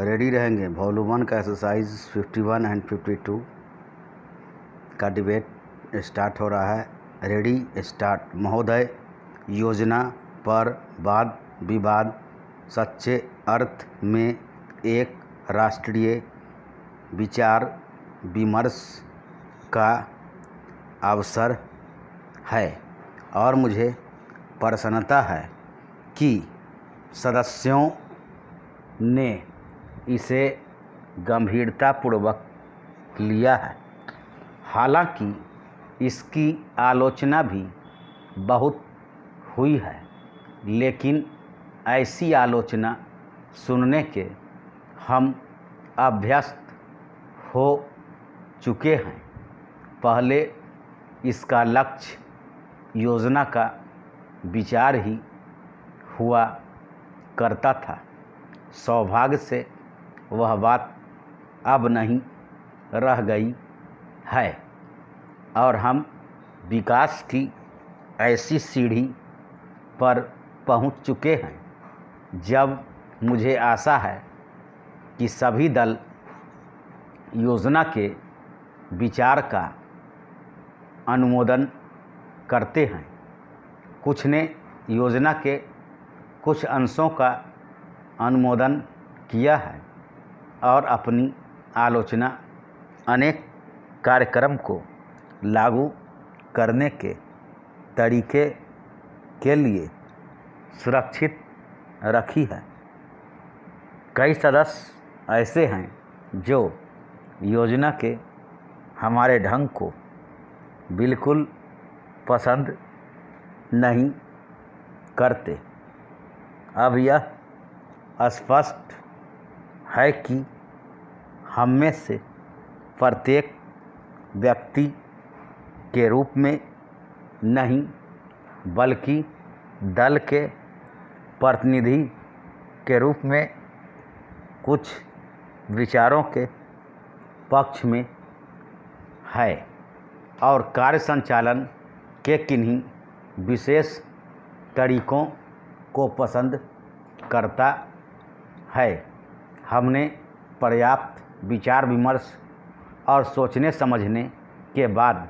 Ready रहेंगे। Volume 1 का exercise 51 and 52 का डिबेट स्टार्ट हो रहा है। Ready start. महोदय, योजना पर वाद विवाद सच्चे अर्थ में एक राष्ट्रीय विचार विमर्श का अवसर है और मुझे प्रसन्नता है कि सदस्यों ने इसे गंभीरतापूर्वक लिया है। हालांकि इसकी आलोचना भी बहुत हुई है, लेकिन ऐसी आलोचना सुनने के हम अभ्यस्त हो चुके हैं। पहले इसका लक्ष्य योजना का विचार ही हुआ करता था। सौभाग्य से वह बात अब नहीं रह गई है और हम विकास की ऐसी सीढ़ी पर पहुंच चुके हैं जब मुझे आशा है कि सभी दल योजना के विचार का अनुमोदन करते हैं। कुछ ने योजना के कुछ अंशों का अनुमोदन किया है और अपनी आलोचना अनेक कार्यक्रम को लागू करने के तरीके के लिए सुरक्षित रखी है। कई सदस्य ऐसे हैं जो योजना के हमारे ढंग को बिल्कुल पसंद नहीं करते। अब यह स्पष्ट है कि हम में से प्रत्येक व्यक्ति के रूप में नहीं, बल्कि दल के प्रतिनिधि के रूप में कुछ विचारों के पक्ष में है और कार्य संचालन के किन्हीं विशेष तरीकों को पसंद करता है। हमने पर्याप्त विचार विमर्श और सोचने समझने के बाद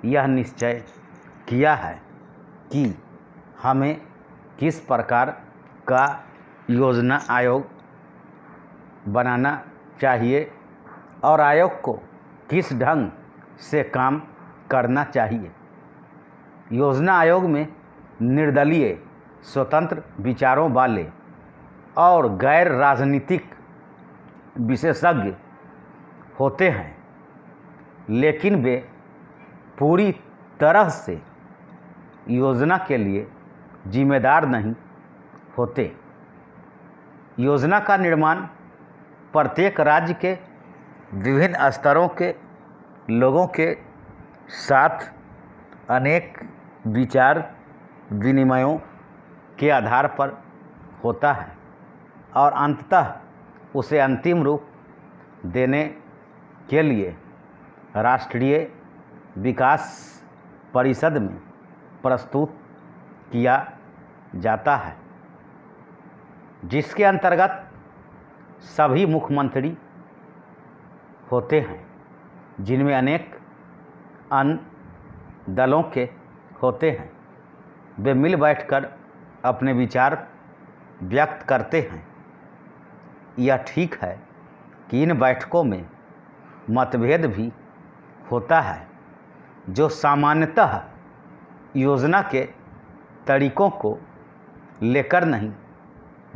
यह निश्चय किया है कि हमें किस प्रकार का योजना आयोग बनाना चाहिए और आयोग को किस ढंग से काम करना चाहिए। योजना आयोग में निर्दलीय, स्वतंत्र विचारों वाले और गैर राजनीतिक विशेषज्ञ होते हैं, लेकिन वे पूरी तरह से योजना के लिए जिम्मेदार नहीं होते। योजना का निर्माण प्रत्येक राज्य के विभिन्न स्तरों के लोगों के साथ अनेक विचार विनिमयों के आधार पर होता है और अंततः उसे अंतिम रूप देने के लिए राष्ट्रीय विकास परिषद में प्रस्तुत किया जाता है, जिसके अंतर्गत सभी मुख्यमंत्री होते हैं, जिनमें अनेक अन्य दलों के होते हैं। वे मिल बैठकर अपने विचार व्यक्त करते हैं। यह ठीक है कि इन बैठकों में मतभेद भी होता है, जो सामान्यतः योजना के तरीकों को लेकर नहीं,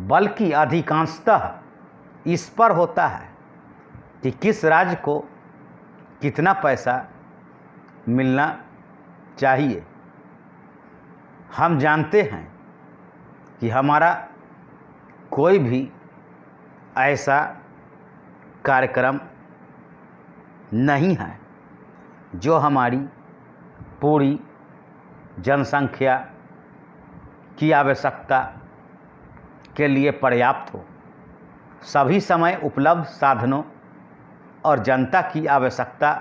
बल्कि अधिकांशतः इस पर होता है कि किस राज्य को कितना पैसा मिलना चाहिए। हम जानते हैं कि हमारा कोई भी ऐसा कार्यक्रम नहीं है जो हमारी पूरी जनसंख्या की आवश्यकता के लिए पर्याप्त हो। सभी समय उपलब्ध साधनों और जनता की आवश्यकता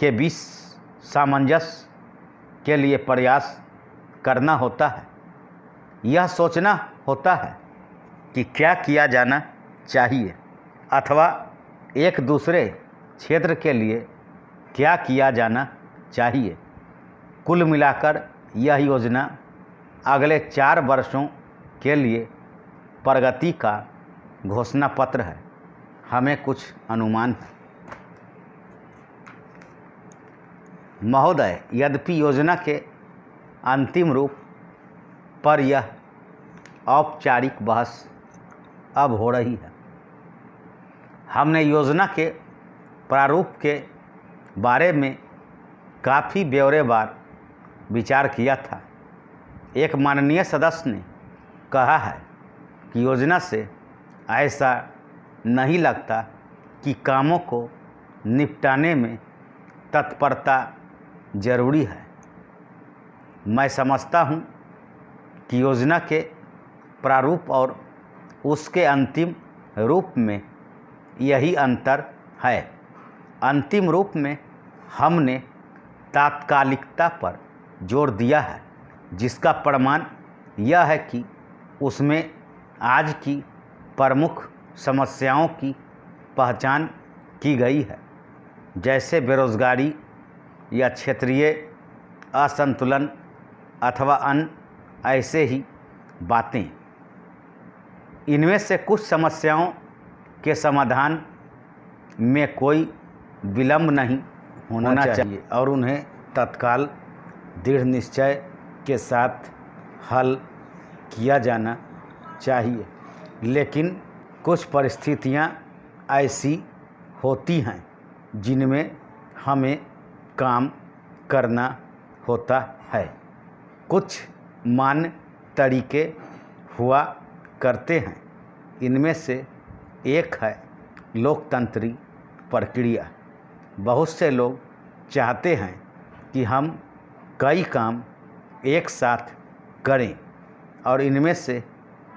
के बीच सामंजस्य के लिए प्रयास करना होता है। यह सोचना होता है कि क्या किया जाना चाहिए अथवा एक दूसरे क्षेत्र के लिए क्या किया जाना चाहिए। कुल मिलाकर यह योजना अगले 4 वर्षों के लिए प्रगति का घोषणा पत्र है। हमें कुछ अनुमान है। महोदय, यद्यपि योजना के अंतिम रूप पर यह औपचारिक बहस अब हो रही है। हमने योजना के प्रारूप के बारे में काफ़ी ब्यौरेवार विचार किया था। एक माननीय सदस्य ने कहा है कि योजना से ऐसा नहीं लगता कि कामों को निपटाने में तत्परता जरूरी है। मैं समझता हूँ कि योजना के प्रारूप और उसके अंतिम रूप में यही अंतर है। अंतिम रूप में हमने तात्कालिकता पर जोर दिया है, जिसका प्रमाण यह है कि उसमें आज की प्रमुख समस्याओं की पहचान की गई है, जैसे बेरोजगारी या क्षेत्रीय असंतुलन अथवा अन्य ऐसे ही बातें। इनमें से कुछ समस्याओं के समाधान में कोई विलंब नहीं होना चाहिए और उन्हें तत्काल दृढ़ निश्चय के साथ हल किया जाना चाहिए। लेकिन कुछ परिस्थितियां ऐसी होती हैं जिनमें हमें काम करना होता है। कुछ मान्य तरीके हुआ करते हैं। इनमें से एक है लोकतंत्री प्रक्रिया। बहुत से लोग चाहते हैं कि हम कई काम एक साथ करें और इनमें से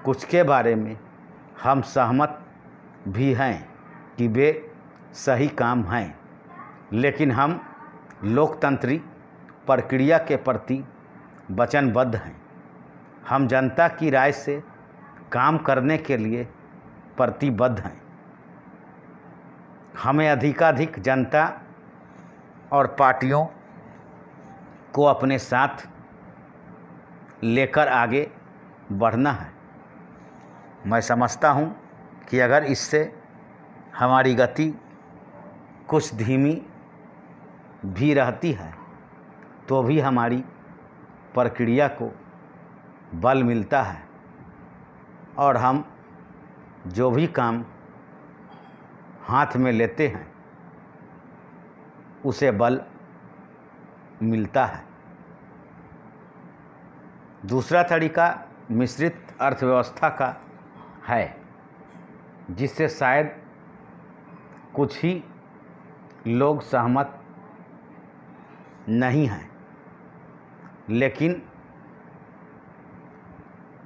कुछ के बारे में हम सहमत भी हैं कि वे सही काम हैं, लेकिन हम लोकतंत्री प्रक्रिया के प्रति वचनबद्ध हैं। हम जनता की राय से काम करने के लिए प्रतिबद्ध हैं। हमें अधिकाधिक जनता और पार्टियों को अपने साथ लेकर आगे बढ़ना है। मैं समझता हूँ कि अगर इससे हमारी गति कुछ धीमी भी रहती है तो भी हमारी प्रक्रिया को बल मिलता है और हम जो भी काम हाथ में लेते हैं उसे बल मिलता है। दूसरा तरीका मिश्रित अर्थव्यवस्था का है, जिससे शायद कुछ ही लोग सहमत नहीं हैं, लेकिन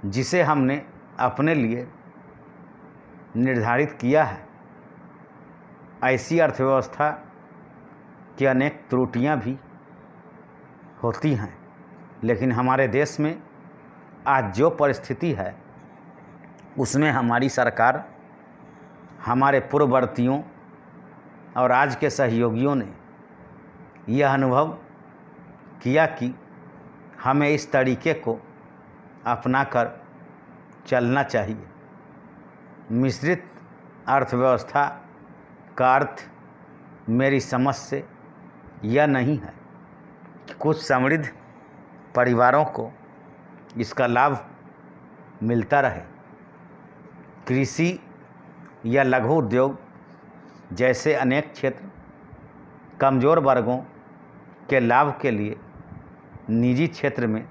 जिसे हमने अपने लिए निर्धारित किया है। ऐसी अर्थव्यवस्था की अनेक त्रुटियां भी होती हैं, लेकिन हमारे देश में आज जो परिस्थिति है उसमें हमारी सरकार, हमारे पूर्ववर्तियों और आज के सहयोगियों ने यह अनुभव किया कि हमें इस तरीके को अपनाकर चलना चाहिए। मिश्रित अर्थव्यवस्था का अर्थ मेरी समझ से यह नहीं है कि कुछ समृद्ध परिवारों को इसका लाभ मिलता रहे। कृषि या लघु उद्योग जैसे अनेक क्षेत्र कमज़ोर वर्गों के लाभ के लिए निजी क्षेत्र में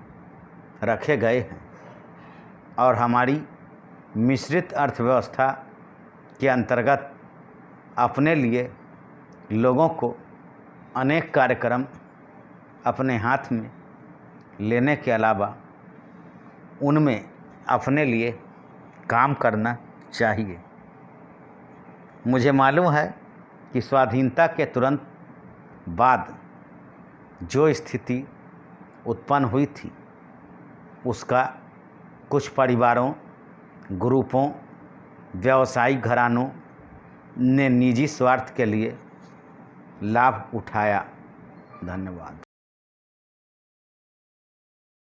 रखे गए हैं और हमारी मिश्रित अर्थव्यवस्था के अंतर्गत अपने लिए लोगों को अनेक कार्यक्रम अपने हाथ में लेने के अलावा उनमें अपने लिए काम करना चाहिए। मुझे मालूम है कि स्वाधीनता के तुरंत बाद जो स्थिति उत्पन्न हुई थी उसका कुछ परिवारों, ग्रुपों, व्यावसायिक घरानों ने निजी स्वार्थ के लिए लाभ उठाया। धन्यवाद।